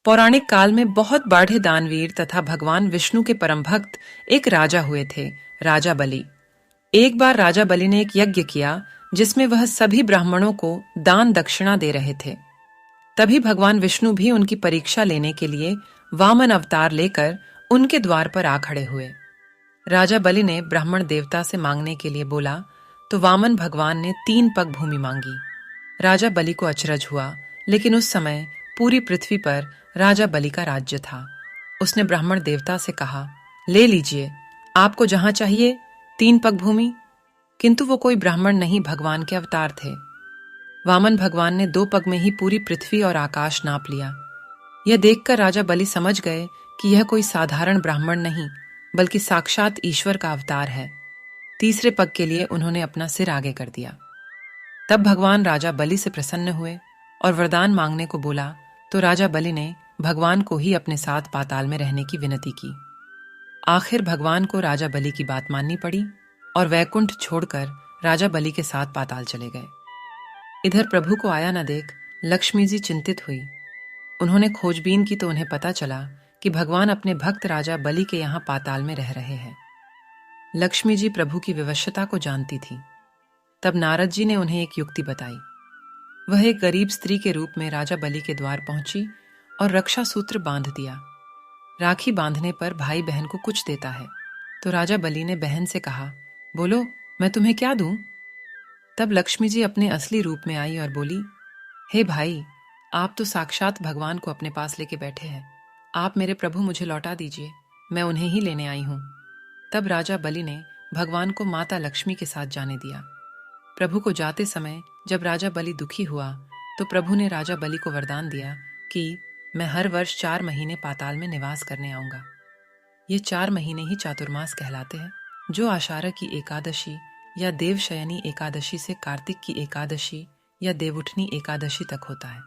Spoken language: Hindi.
पौराणिक काल में बहुत बाढ़े दानवीर तथा भगवान विष्णु के परम भक्त एक राजा हुए थे, राजा बलि। एक बार राजा बलि ने एक यज्ञ किया जिसमें वह सभी ब्राह्मणों को दान दक्षिणा दे रहे थे। तभी भगवान विष्णु भी उनकी परीक्षा लेने के लिए वामन अवतार लेकर उनके द्वार पर आ खड़े हुए। राजा बलि ने ब्राह्मण देवता से मांगने के लिए बोला तो वामन भगवान ने 3 पग भूमि मांगी। राजा बलि को अचरज हुआ, लेकिन उस समय पूरी पृथ्वी पर राजा बलि का राज्य था। उसने ब्राह्मण देवता से कहा, ले लीजिए, आपको जहां चाहिए 3 पग भूमि। किंतु वो कोई ब्राह्मण नहीं, भगवान के अवतार थे। वामन भगवान ने 2 पग में ही पूरी पृथ्वी और आकाश नाप लिया। यह देखकर राजा बलि समझ गए कि यह कोई साधारण ब्राह्मण नहीं, बल्कि साक्षात ईश्वर का अवतार है। तीसरे पग के लिए उन्होंने अपना सिर आगे कर दिया। तब भगवान राजा बलि से प्रसन्न हुए और वरदान मांगने को बोला तो राजा बलि ने भगवान को ही अपने साथ पाताल में रहने की विनती की। आखिर भगवान को राजा बलि की बात माननी पड़ी और वैकुंठ छोड़कर राजा बलि के साथ पाताल चले गए। इधर प्रभु को आया न देख लक्ष्मी जी चिंतित हुई। उन्होंने खोजबीन की तो उन्हें पता चला कि भगवान अपने भक्त राजा बलि के यहाँ पाताल में रह रहे हैं। लक्ष्मी जी प्रभु की विवशता को जानती थी। तब नारद जी ने उन्हें एक युक्ति बताई। वह एक गरीब स्त्री के रूप में राजा बलि के द्वार पहुंची और रक्षा सूत्र बांध दिया। राखी बांधने पर भाई बहन को कुछ देता है, तो राजा बलि ने बहन से कहा, बोलो मैं तुम्हें क्या दूं? तब लक्ष्मी जी अपने असली रूप में आई और बोली, हे भाई, आप तो साक्षात भगवान को अपने पास लेके बैठे हैं। आप मेरे प्रभु मुझे लौटा दीजिए, मैं उन्हें ही लेने आई हूं। तब राजा बलि ने भगवान को माता लक्ष्मी के साथ जाने दिया। प्रभु को जाते समय जब राजा बलि दुखी हुआ तो प्रभु ने राजा बलि को वरदान दिया कि मैं हर वर्ष 4 महीने पाताल में निवास करने आऊंगा। ये 4 महीने ही चातुर्मास कहलाते हैं, जो आषाढ़ की एकादशी या देवशयनी एकादशी से कार्तिक की एकादशी या देवउठनी एकादशी तक होता है।